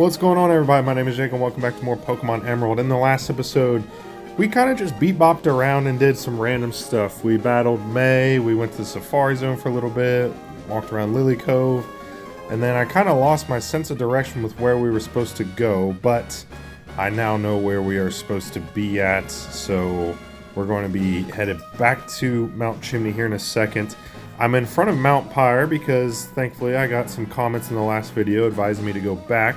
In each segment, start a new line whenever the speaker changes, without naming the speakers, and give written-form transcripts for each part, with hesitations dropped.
What's going on, everybody? My name is Jake and welcome back to more Pokemon Emerald. In the last episode, we kind of just beat-bopped around and did some random stuff. We battled May, we went to the Safari Zone for a little bit, walked around Lily Cove, and then I kind of lost my sense of direction with where we were supposed to go, but I now know where we are supposed to be at, so we're going to be headed back to Mount Chimney here in a second. I'm in front of Mount Pyre because, thankfully, I got some comments in the last video advising me to go back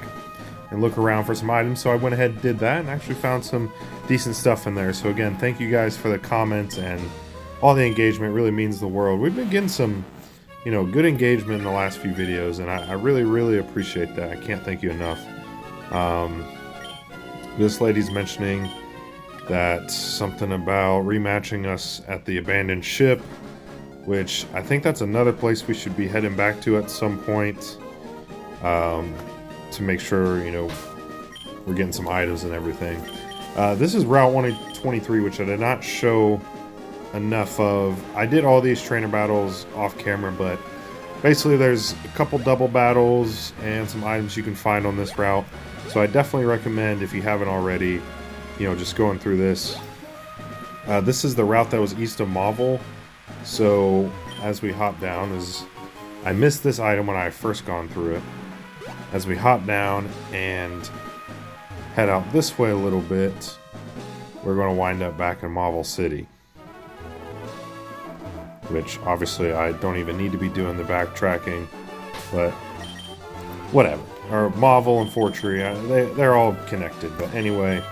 and look around for some items, so I went ahead and did that and actually found some decent stuff in there. So again, thank you guys for the comments and all the engagement. It really means the world. We've been getting some, good engagement in the last few videos, and I really appreciate that. I can't thank you enough. This lady's mentioning that something about rematching us at the abandoned ship, which I think that's another place we should be heading back to at some point. To make sure, we're getting some items and everything. This is Route 123, which I did not show enough of. I did all these trainer battles off camera, but basically there's a couple double battles and some items you can find on this route. So I definitely recommend, if you haven't already, just going through this. This is the route that was east of Mauville. So as we hop down, I missed this item when I first gone through it. As we hop down and head out this way a little bit, we're going to wind up back in Mauville City. Which, obviously, I don't even need to be doing the backtracking, but whatever. Or Mauville and Fortree, they're all connected. But anyway,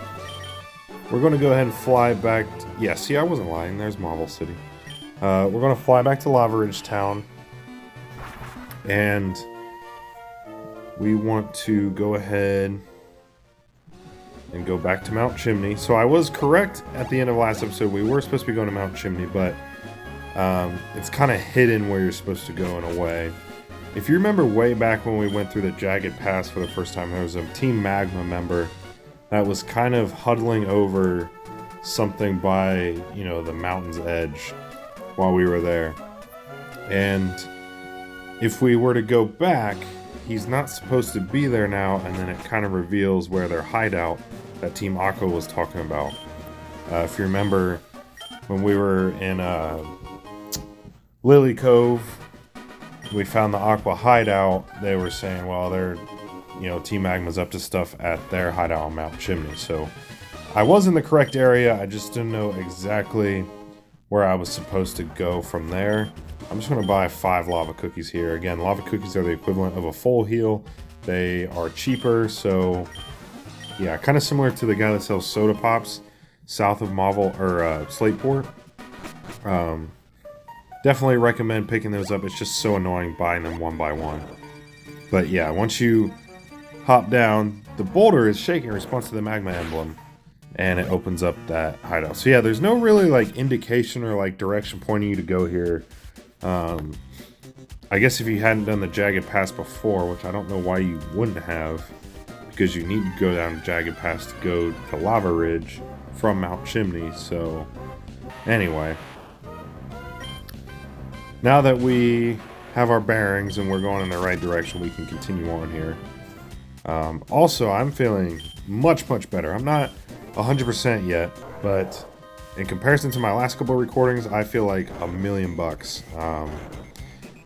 we're going to go ahead and fly back. Yeah, see, I wasn't lying. There's Mauville City. We're going to fly back to Lava Ridge Town. And we want to go ahead and go back to Mount Chimney. So I was correct at the end of last episode. We were supposed to be going to Mount Chimney, but it's kind of hidden where you're supposed to go in a way. If you remember way back when we went through the Jagged Pass for the first time, there was a Team Magma member that was kind of huddling over something by, the mountain's edge while we were there. And if we were to go back, he's not supposed to be there now, and then it kind of reveals where their hideout that Team Aqua was talking about. If you remember, when we were in Lily Cove, we found the Aqua hideout. They were saying, well, they're, Team Magma's up to stuff at their hideout on Mount Chimney. So I was in the correct area. I just didn't know exactly where I was supposed to go from there. I'm just going to buy 5 lava cookies here. Again, lava cookies are the equivalent of a full heal. They are cheaper, so yeah, kind of similar to the guy that sells soda pops south of Mauville or Slateport. Definitely recommend picking those up. It's just so annoying buying them one by one. But yeah, once you hop down, the boulder is shaking in response to the magma emblem, and it opens up that hideout. So yeah, there's no really indication or direction pointing you to go here. I guess if you hadn't done the Jagged Pass before, which I don't know why you wouldn't have, because you need to go down Jagged Pass to go to Lava Ridge from Mount Chimney. So anyway, now that we have our bearings and we're going in the right direction, we can continue on here. Also, I'm feeling much better. I'm not 100% yet, but in comparison to my last couple of recordings, I feel like $1,000,000.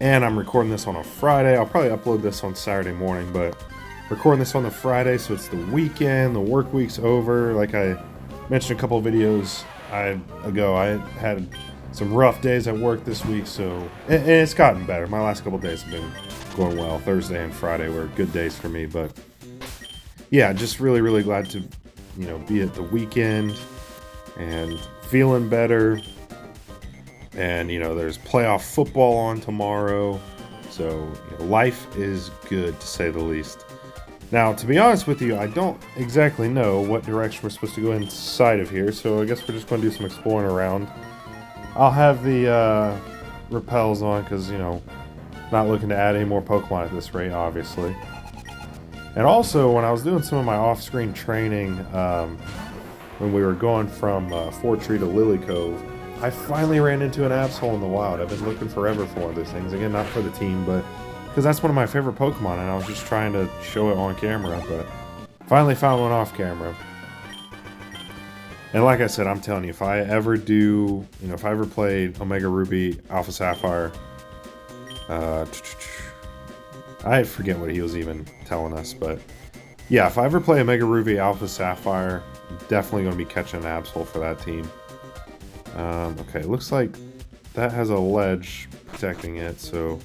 And I'm recording this on a Friday. I'll probably upload this on Saturday morning, but recording this on the Friday, so it's the weekend. The work week's over. Like I mentioned a couple of videos ago, I had some rough days at work this week, so and it's gotten better. My last couple of days have been going well. Thursday and Friday were good days for me, but yeah, just really glad to be at the weekend and feeling better. And there's playoff football on tomorrow, so life is good, to say the least. Now, to be honest with you, I don't exactly know what direction we're supposed to go inside of here, so I guess we're just going to do some exploring around. I'll have the repels on because, not looking to add any more Pokemon at this rate, obviously. And also, when I was doing some of my off-screen training, when we were going from Fortree to Lily Cove, I finally ran into an Absol in the wild. I've been looking forever for one of those things. Again, not for the team, but because that's one of my favorite Pokemon, and I was just trying to show it on camera, but finally found one off camera. And like I said, I'm telling you, if I ever do, if I ever play Omega Ruby, Alpha Sapphire, I forget what he was even telling us, but yeah, if I ever play Omega Ruby, Alpha Sapphire, I'm definitely going to be catching an Absol for that team. Okay, it looks like that has a ledge protecting it, so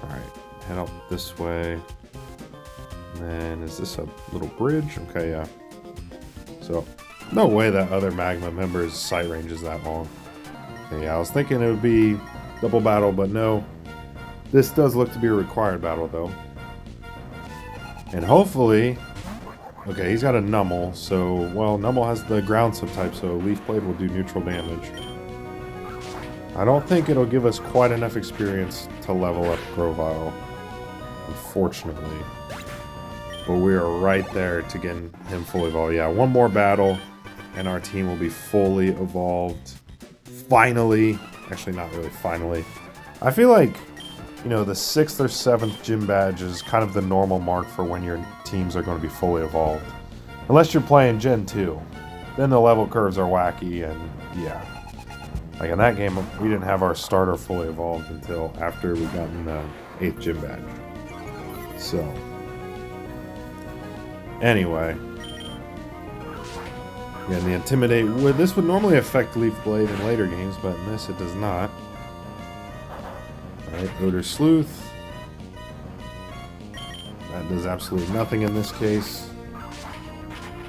alright, head up this way. And then, is this a little bridge? Okay, yeah. So, no way that other Magma member's sight range is that long. Okay, yeah, I was thinking it would be double battle, but no. This does look to be a required battle, though. And hopefully... Okay, he's got a Numel, so... Well, Numel has the ground subtype, so Leaf Blade will do neutral damage. I don't think it'll give us quite enough experience to level up Grovyle, unfortunately. But we are right there to get him fully evolved. Yeah, one more battle, and our team will be fully evolved. Finally. Actually, not really finally. I feel like, the 6th or 7th gym badge is kind of the normal mark for when your teams are going to be fully evolved. Unless you're playing Gen 2. Then the level curves are wacky, and yeah. Like in that game, we didn't have our starter fully evolved until after we got in the 8th gym badge. So, anyway. Yeah, the Intimidate, this would normally affect Leaf Blade in later games, but in this it does not. Alright, Odor Sleuth. That does absolutely nothing in this case.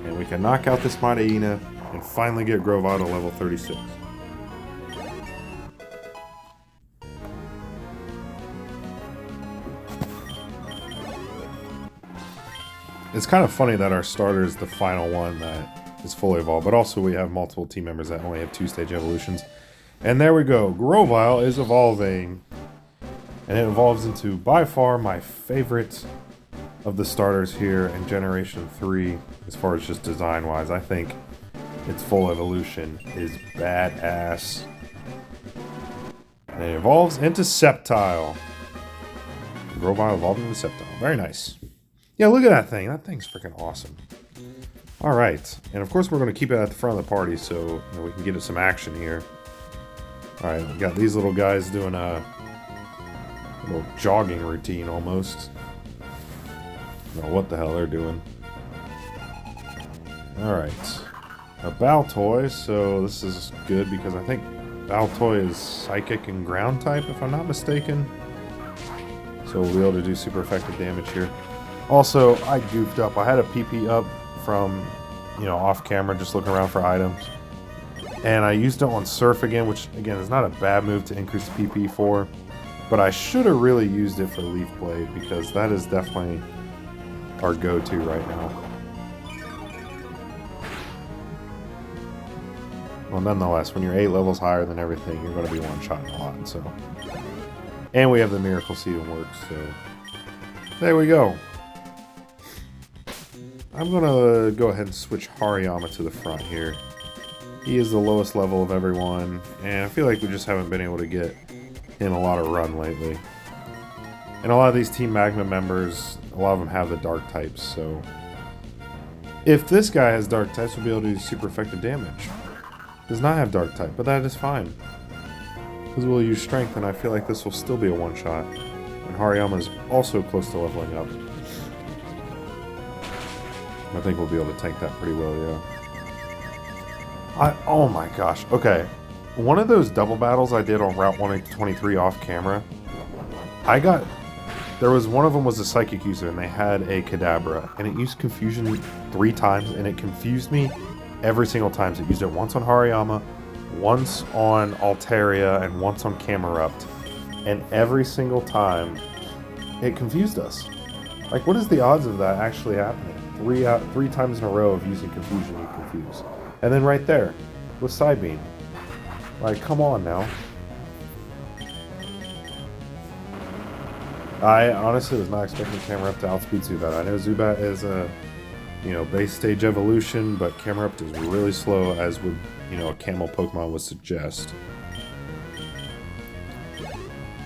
And we can knock out this Mightyena and finally get Grovyle to level 36. It's kind of funny that our starter is the final one that is fully evolved, but also we have multiple team members that only have 2-stage evolutions. And there we go. Grovyle is evolving. And it evolves into, by far, my favorite of the starters here in Generation 3, as far as just design-wise. I think its full evolution is badass. And it evolves into Sceptile. Grovyle evolving into Sceptile. Very nice. Yeah, look at that thing. That thing's freaking awesome. Alright. And of course we're going to keep it at the front of the party so we can get it some action here. Alright, we got these little guys doing a little jogging routine almost. I don't know what the hell they're doing. Alright. A Baltoy, so this is good because I think Baltoy is Psychic and Ground type, if I'm not mistaken. So we'll be able to do super effective damage here. Also, I goofed up. I had a PP up from, off camera, just looking around for items. And I used it on Surf again, which, again, is not a bad move to increase the PP for. But I should have really used it for Leaf Blade, because that is definitely our go-to right now. Well, nonetheless, when you're 8 levels higher than everything, you're going to be one-shotting a lot, so... And we have the Miracle Seed in works, so... There we go. I'm going to go ahead and switch Hariyama to the front here. He is the lowest level of everyone, and I feel like we just haven't been able to get him a lot of run lately. And a lot of these Team Magma members, a lot of them have the Dark types, so... If this guy has Dark types, we'll be able to do super effective damage. Does not have Dark type, but that is fine. Because we'll use Strength, and I feel like this will still be a one-shot. And Hariyama is also close to leveling up. I think we'll be able to tank that pretty well, yeah. Oh my gosh, okay. One of those double battles I did on Route 123 off camera, there was one of them was a Psychic user, and they had a Kadabra, and it used Confusion 3 times, and it confused me every single time. So it used it once on Hariyama, once on Altaria, and once on Camerupt. And every single time, it confused us. Like, what is the odds of that actually happening? Three times in a row of using Confusion and Confuse. And then right there, with Psybeam. Like, come on now. I honestly was not expecting Camerupt to outspeed Zubat. I know Zubat is a, base stage evolution, but Camerupt is really slow, as would, a Camel Pokemon would suggest.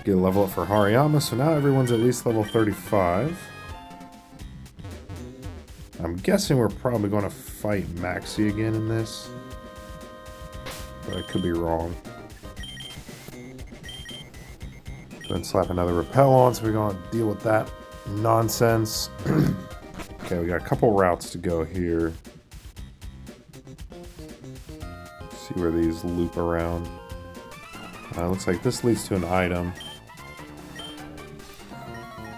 Get a level up for Hariyama, so now everyone's at least level 35. I'm guessing we're probably going to fight Maxie again in this. But I could be wrong. Then slap another repel on, so we're going to deal with that nonsense. Okay, we got a couple routes to go here. See where these loop around. Looks like this leads to an item.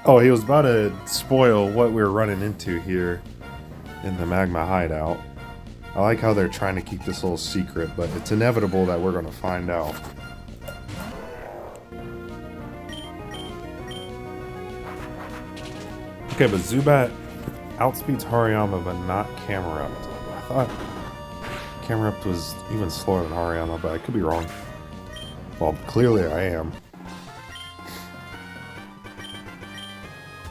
Oh, he was about to spoil what we're running into here in the magma hideout. I like how they're trying to keep this little secret, but it's inevitable that we're going to find out. Okay, but Zubat outspeeds Hariyama, but not Camerupt. I thought Camerupt was even slower than Hariyama, but I could be wrong. Well, clearly I am.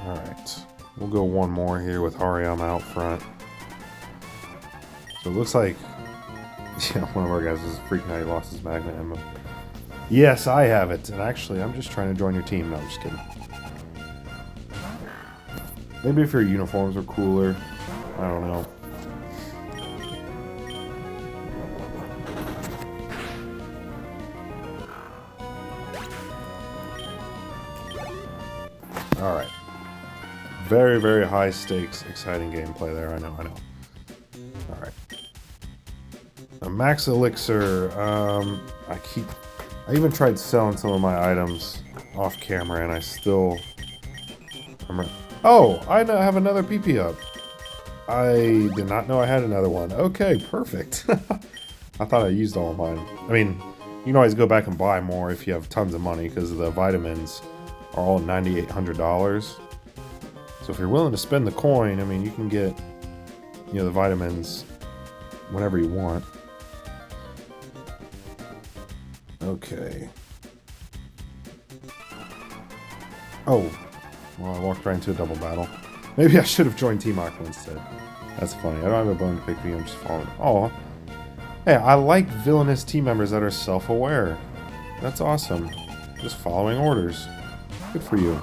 Alright. We'll go one more here with Hariyama out front. So it looks like yeah, one of our guys is freaking out he lost his Magna Emma. Yes, I have it. And actually, I'm just trying to join your team. No, I'm just kidding. Maybe if your uniforms were cooler. I don't know. Alright. Very, very high stakes, exciting gameplay there. I know. Alright. A max elixir. I even tried selling some of my items off camera and I still... Oh, I have another PP up. I did not know I had another one. Okay, perfect. I thought I used all of mine. I mean, you can always go back and buy more if you have tons of money because the vitamins are all $9,800. So if you're willing to spend the coin, I mean, you can get, you know, the vitamins whenever you want. Okay. Oh. Well, I walked right into a double battle. Maybe I should have joined Team Aqua instead. That's funny. I don't have a bone to pick me. I'm just following. Oh. Hey, I like villainous team members that are self-aware. That's awesome. Just following orders. Good for you.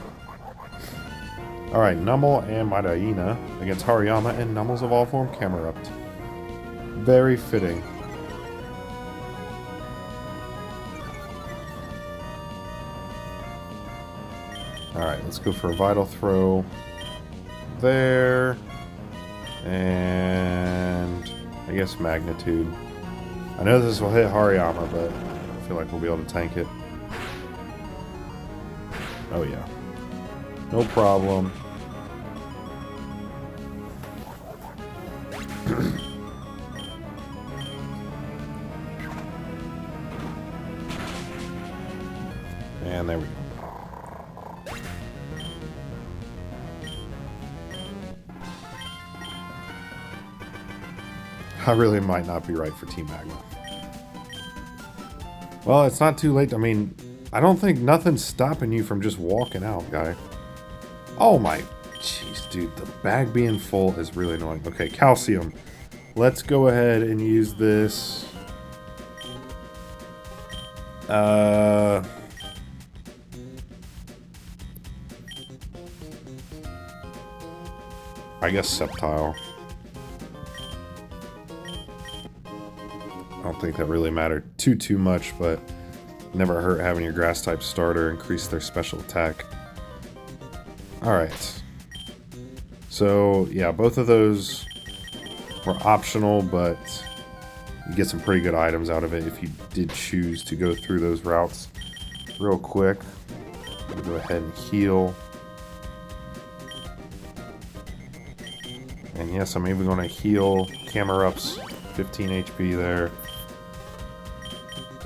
Alright, Numel and Madaina against Hariyama and Numel's Evolved Form Camerupt. Very fitting. Alright, let's go for a Vital Throw there. And I guess Magnitude. I know this will hit Hariyama, but I feel like we'll be able to tank it. Oh yeah. No problem. And there we go. I really might not be right for Team Magma. Well, it's not too late. I mean, I don't think nothing's stopping you from just walking out, guy. Oh my... Jeez, dude. The bag being full is really annoying. Okay, Calcium. Let's go ahead and use this. I guess Sceptile. I don't think that really mattered too much, but never hurt having your grass type starter increase their special attack. Alright. So, yeah, both of those were optional, but you get some pretty good items out of it if you did choose to go through those routes. Real quick, I'm gonna go ahead and heal. And yes, I'm even going to heal Camerupt's 15 HP there.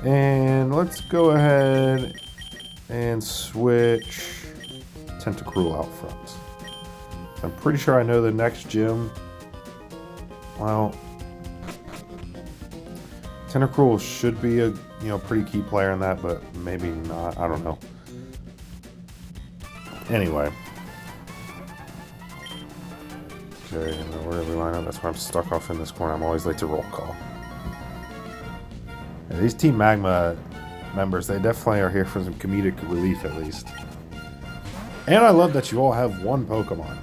And let's go ahead and switch Tentacruel out front. I'm pretty sure I know the next gym. Well, Tentacruel should be a pretty key player in that, but maybe not. I don't know. Anyway. Okay, and where we line up, that's why I'm stuck off in this corner. I'm always late to roll call. Yeah, these Team Magma, members. They definitely are here for some comedic relief, at least. And I love that you all have one Pokemon.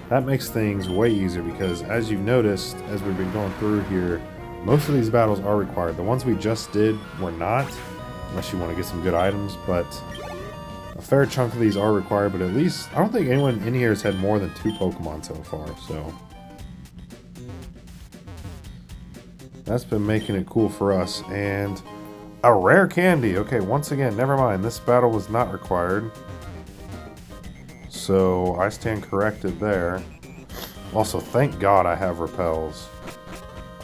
That makes things way easier because, as you've noticed, as we've been going through here, most of these battles are required. The ones we just did were not, unless you want to get some good items, but a fair chunk of these are required, but at least, I don't think anyone in here has had more than 2 Pokemon so far, so that's been making it cool for us. And a rare candy. Okay, once again, never mind. This battle was not required. So I stand corrected there. Also, thank God I have repels.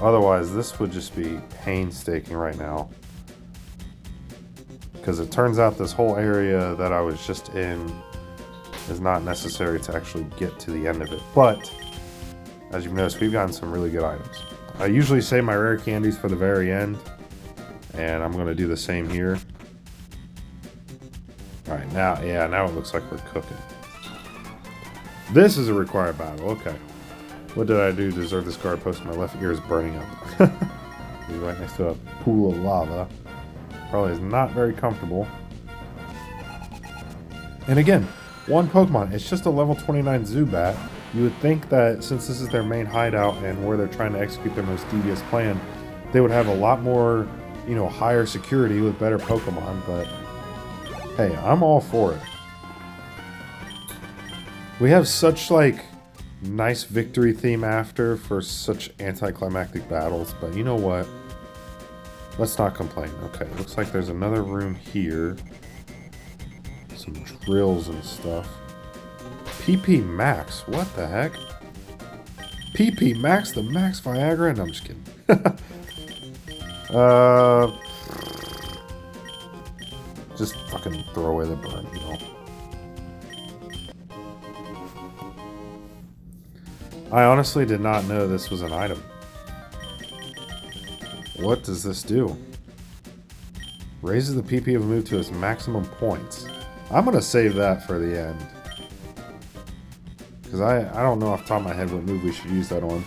Otherwise, this would just be painstaking right now. Because it turns out this whole area that I was just in is not necessary to actually get to the end of it. But, as you've noticed, we've gotten some really good items. I usually save my rare candies for the very end. And I'm going to do the same here. Alright, now it looks like we're cooking. This is a required battle, okay. What did I do to deserve this guard post? My left ear is burning up. He's right next to a pool of lava. Probably is not very comfortable. And again, one Pokemon. It's just a level 29 Zubat. You would think that since this is their main hideout and where they're trying to execute their most devious plan, they would have a lot more, you know, higher security with better Pokemon, but hey, I'm all for it. We have such, like, nice victory theme after for such anticlimactic battles, but you know what? Let's not complain. Okay, looks like there's another room here. Some drills and stuff. PP Max, what the heck? PP Max, the Max Viagra? No, I'm just kidding. Just fucking throw away the burn, you know. I honestly did not know this was an item. What does this do? Raises the PP of a move to its maximum points. I'm gonna save that for the end. Because I don't know off the top of my head what move we should use that on.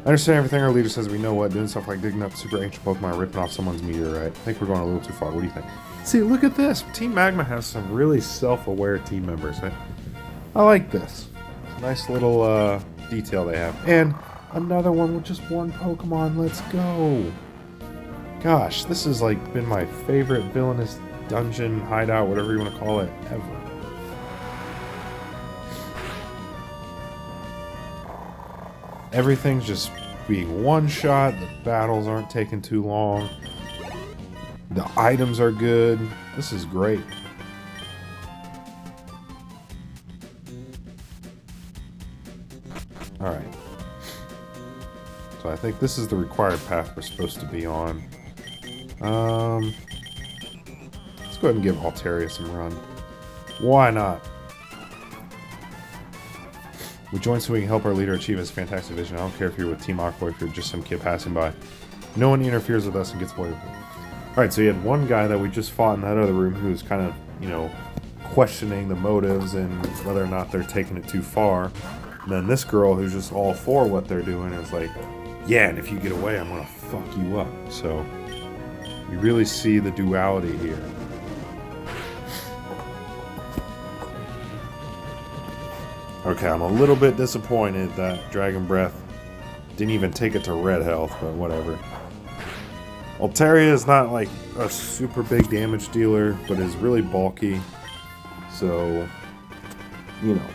I understand everything our leader says we know what. Doing stuff like digging up super ancient Pokemon or ripping off someone's meteorite. I think we're going a little too far. What do you think? See, look at this. Team Magma has some really self-aware team members. I like this. Nice little detail they have. And another one with just one Pokemon. Let's go. Gosh, this has like been my favorite villainous dungeon, hideout, whatever you want to call it, ever. Everything's just being one shot. The battles aren't taking too long. The items are good. This is great. Alright. So I think this is the required path we're supposed to be on. Let's go ahead and give Altaria some run. Why not? We join so we can help our leader achieve his fantastic vision. I don't care if you're with Team Aqua or if you're just some kid passing by. No one interferes with us and gets away with it. Alright, so you had one guy that we just fought in that other room who was kind of, you know, questioning the motives and whether or not they're taking it too far. And then this girl who's just all for what they're doing is like, yeah, and if you get away, I'm gonna fuck you up. So, you really see the duality here. Okay, I'm a little bit disappointed that Dragon Breath didn't even take it to red health, but whatever. Altaria is not like a super big damage dealer, but is really bulky. So, you know,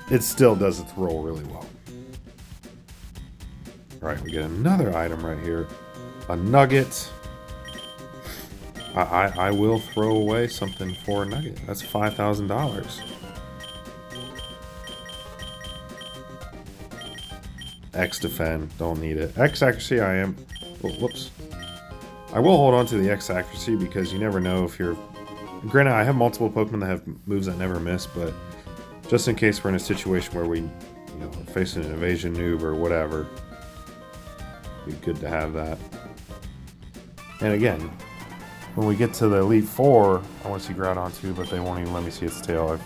it still does its role really well. Alright, we get another item right here. A nugget. I will throw away something for a nugget. That's $5,000. X defend, don't need it. X accuracy I am... Oh, whoops. I will hold on to the X accuracy because you never know if you're... Granted, I have multiple Pokemon that have moves that never miss, but just in case we're in a situation where we, you know, are facing an evasion noob or whatever, it'd be good to have that. And again, when we get to the Elite Four, I want to see Groudon too, but they won't even let me see its tail.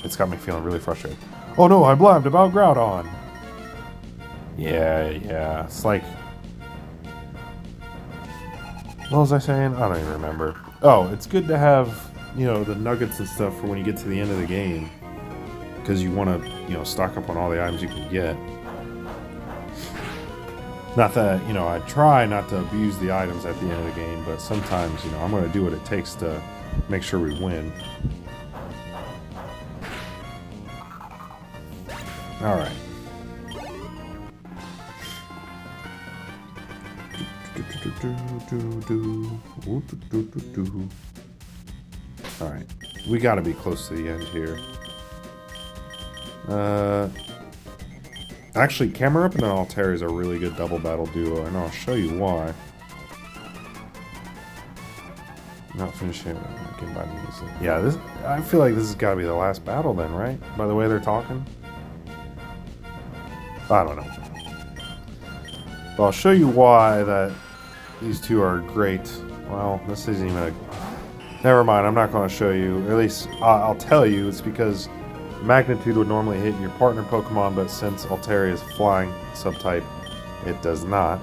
It's got me feeling really frustrated. Oh no, I blabbed about Groudon! Yeah, it's like What was I saying? I don't even remember. Oh, it's good to have, you know, the nuggets and stuff for when you get to the end of the game. Because you want to, you know, stock up on all the items you can get. Not that, you know, I try not to abuse the items at the end of the game, but sometimes, you know, I'm going to do what it takes to make sure we win. Alright. Alright. We gotta be close to the end here. Actually, Camerupt and Altair is a really good double battle duo, and I'll show you why. Not finishing again by music. Yeah, this. I feel like this has got to be the last battle then, right? By the way they're talking. I don't know. But I'll show you why that these two are great. Well, this isn't even a... Never mind, I'm not going to show you. Or at least, I'll tell you. It's because Magnitude would normally hit your partner Pokemon, but since Altaria is flying subtype, it does not.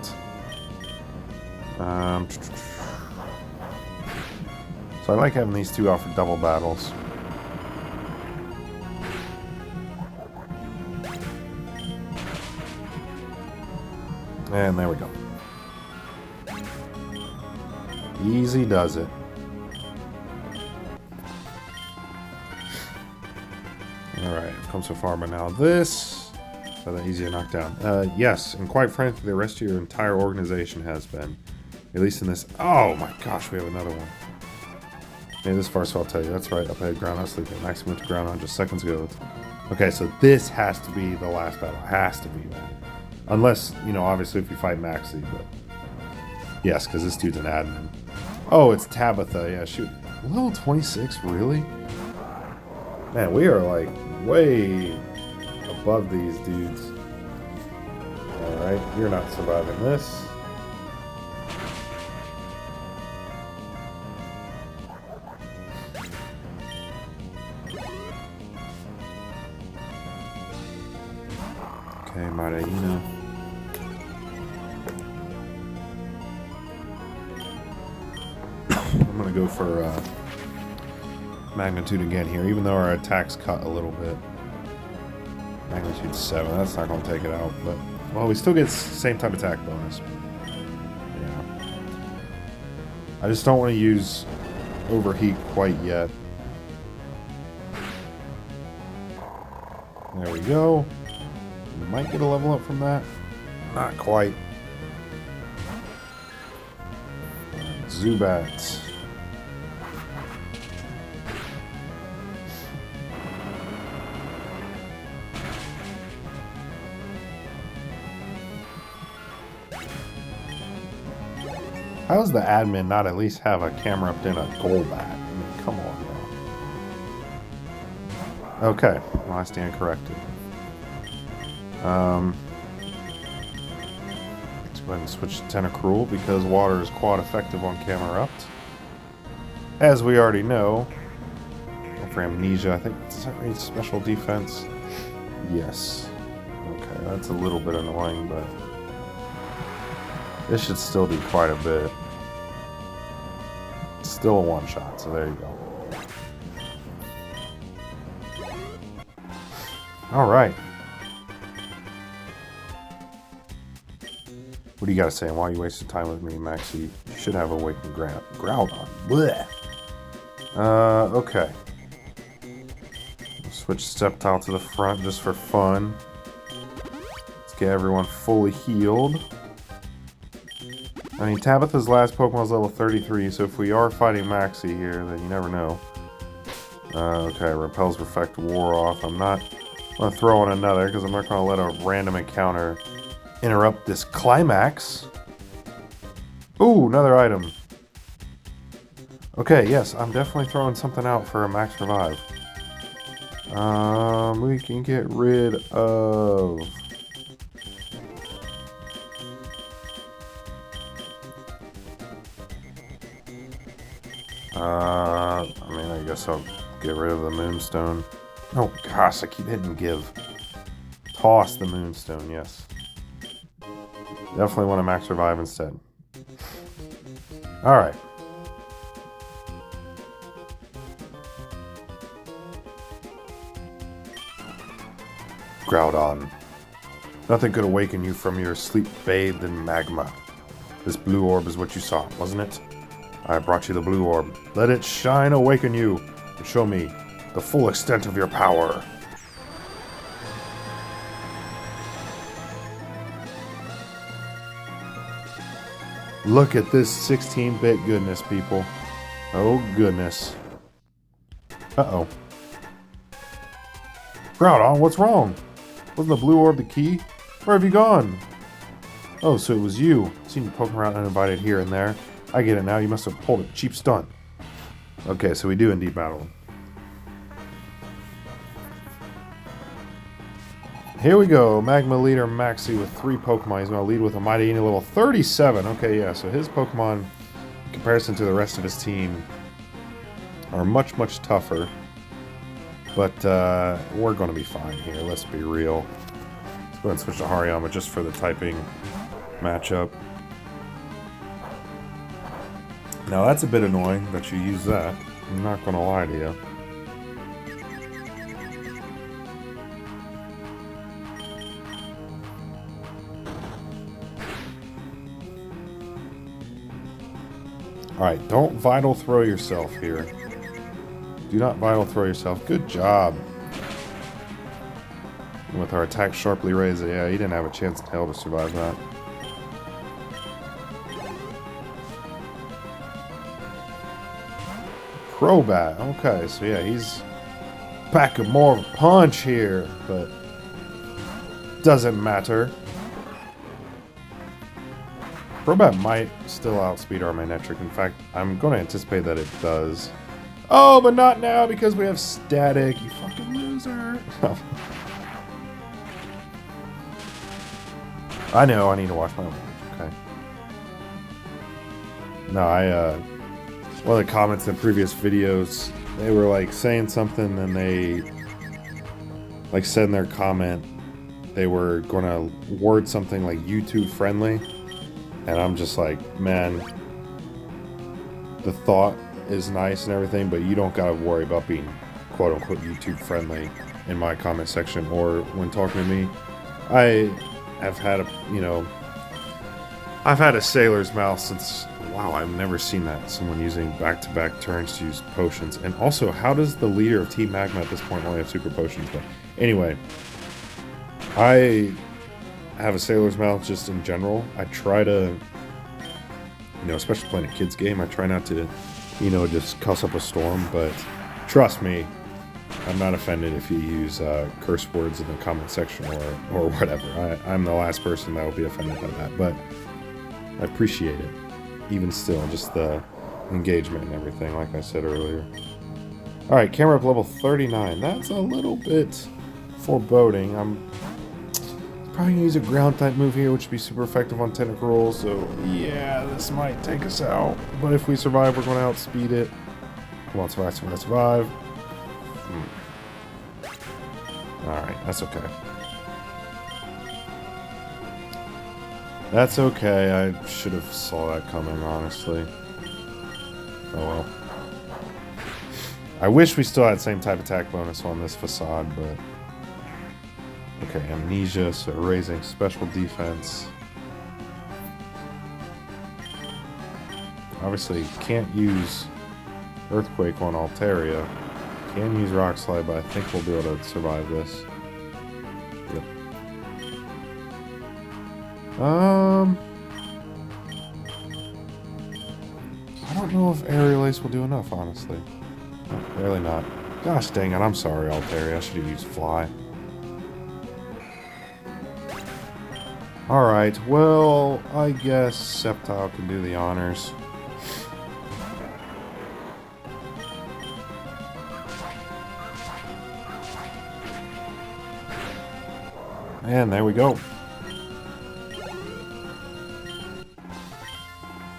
So I like having these two out for double battles. And there we go. Easy does it. Alright, I've come so far, but now this. So that easy to knock down. Yes, and quite frankly, the rest of your entire organization has been. At least in this. Oh my gosh, we have another one. Made this far, so I'll tell you. That's right, up ahead, ground out, sleeping. Max went to ground on just seconds ago. Okay, so this has to be the last battle. It has to be, man. Unless, you know, obviously if you fight Maxie, but... Yes, because this dude's an admin. Oh, it's Tabitha. Yeah, shoot. Level 26, really? Man, we are, like, way above these dudes. Alright, you're not surviving this. Okay, Marina. I'm gonna go for Magnitude again here, even though our attack's cut a little bit. Magnitude 7, that's not gonna take it out, but well, we still get same type attack bonus. Yeah. I just don't want to use Overheat quite yet. There we go. Might get a level up from that. Not quite. Zubat. How does the admin not at least have a camera up in a Golbat? I mean, come on now. Okay, well, I stand corrected. Let's go ahead and switch to Tentacruel because water is quite effective on Camerupt. As we already know, for Amnesia, I think, does that read special defense? Yes. Okay, that's a little bit annoying, but this should still do quite a bit. It's still a one-shot, so there you go. Alright. What do you gotta say? Why are you wasting time with me, Maxie? You should have Awakened Groudon. Blech. Okay. Switch Sceptile to the front just for fun. Let's get everyone fully healed. I mean, Tabitha's last Pokemon's level 33, so if we are fighting Maxie here, then you never know. Okay, Repel's Perfect wore off. I'm not going to throw in another, because I'm not going to let a random encounter interrupt this climax. Ooh, another item. Okay, yes, I'm definitely throwing something out for a max revive. We can get rid of... I mean, I guess I'll get rid of the Moonstone. Oh gosh, I keep hitting give. Toss the Moonstone, yes. Definitely want to max revive instead. Alright. Groudon. Nothing could awaken you from your sleep bathed in magma. This blue orb is what you saw, wasn't it? I brought you the blue orb. Let it shine, awaken you, and show me the full extent of your power. Look at this 16-bit goodness, people. Oh, goodness. Uh-oh. Groudon, what's wrong? Wasn't the blue orb the key? Where have you gone? Oh, so it was you. Seen you poking around uninvited here and there. I get it now. You must have pulled a cheap stunt. Okay, so we do indeed battle him. Here we go. Magma Leader Maxi with 3 Pokemon. He's going to lead with a Mighty Eni level 37. Okay, yeah, so his Pokemon, in comparison to the rest of his team, are much, much tougher. But we're going to be fine here. Let's be real. Let's go ahead and switch to Hariyama just for the typing matchup. Now that's a bit annoying that you use that. I'm not going to lie to you. Alright, don't Vital Throw yourself here. Do not Vital Throw yourself. Good job. And with our attack sharply raised, yeah, he didn't have a chance in hell to survive that. Crobat. Okay, so yeah, he's packing more of a punch here, but doesn't matter. Crobat might still outspeed our Manectric. In fact, I'm going to anticipate that it does. Oh, but not now because we have Static, you fucking loser. I know, I need to watch my language, okay. No, one of the comments in previous videos, they were like saying something and they like said in their comment they were going to word something like YouTube friendly. And I'm just like, man, the thought is nice and everything, but you don't gotta worry about being quote-unquote YouTube friendly in my comment section or when talking to me. I have had I've had a sailor's mouth since, wow, I've never seen that. Someone using back-to-back turns to use potions. And also, how does the leader of Team Magma at this point only have super potions? But anyway, I have a sailor's mouth just in general. I try to, especially playing a kid's game, I try not to, just cuss up a storm, but trust me, I'm not offended if you use curse words in the comment section or whatever. I'm the last person that will be offended by that, but I appreciate it. Even still, just the engagement and everything, like I said earlier. Alright, camera up level 39. That's a little bit foreboding. I'm probably gonna use a ground type move here, which would be super effective on Tentacruel, so yeah, this might take us out. But if we survive, we're gonna outspeed it. Come on, survive. Alright, that's okay. That's okay, I should have saw that coming, honestly. Oh well. I wish we still had same type attack bonus on this facade, but... Okay, Amnesia, so raising special defense. Obviously, can't use Earthquake on Altaria. Can use Rock Slide, but I think we'll be able to survive this. Yep. I don't know if Aerial Ace will do enough, honestly. No, really not. Gosh dang it, I'm sorry, Altaria. I should have used Fly. Alright, well, I guess Sceptile can do the honors. And there we go.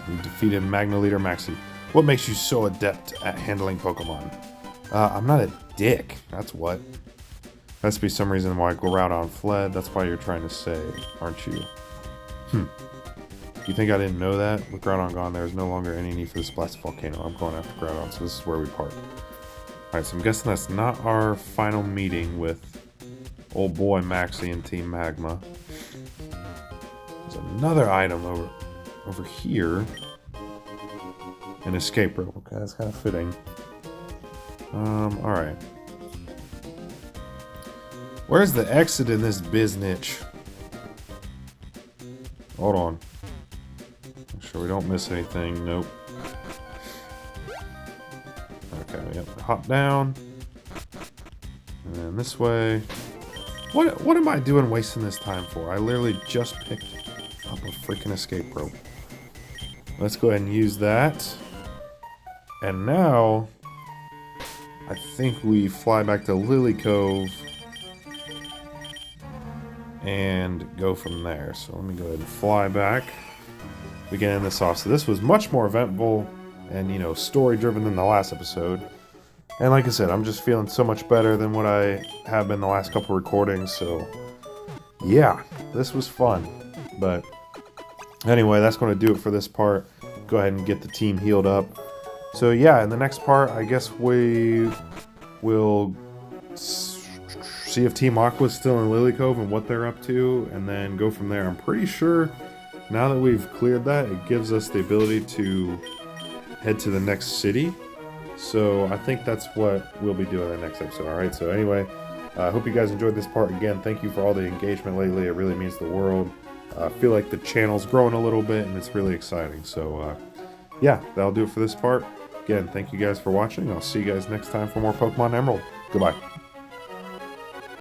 We defeated Magna Leader Maxi. What makes you so adept at handling Pokemon? I'm not a dick, that's what. Has to be some reason why Groudon fled. That's why you're trying to say, aren't you? You think I didn't know that? With Groudon gone, there is no longer any need for this blasted volcano. I'm going after Groudon, so this is where we part. Alright, so I'm guessing that's not our final meeting with old boy Maxie and Team Magma. There's another item over here. An escape rope. Okay, that's kind of fitting. Alright. Where's the exit in this biznitch? Hold on. Make sure we don't miss anything. Nope. Okay, we have to hop down. And then this way. What am I doing wasting this time for? I literally just picked up a freaking escape rope. Let's go ahead and use that. And now, I think we fly back to Lily Cove and go from there. So let me go ahead and fly back. We can end this off. So this was much more eventful and, you know, story-driven than the last episode. And like I said, I'm just feeling so much better than what I have been the last couple recordings. So, yeah, this was fun. But anyway, that's going to do it for this part. Go ahead and get the team healed up. So yeah, in the next part, I guess we will see if Team Aqua is still in Lily Cove and what they're up to, and then go from there. I'm pretty sure now that we've cleared that, it gives us the ability to head to the next city. So I think that's what we'll be doing in the next episode. Alright, so anyway, I hope you guys enjoyed this part. Again, thank you for all the engagement lately. It really means the world. I feel like the channel's growing a little bit, and it's really exciting. So yeah, that'll do it for this part. Again, thank you guys for watching. I'll see you guys next time for more Pokemon Emerald. Goodbye.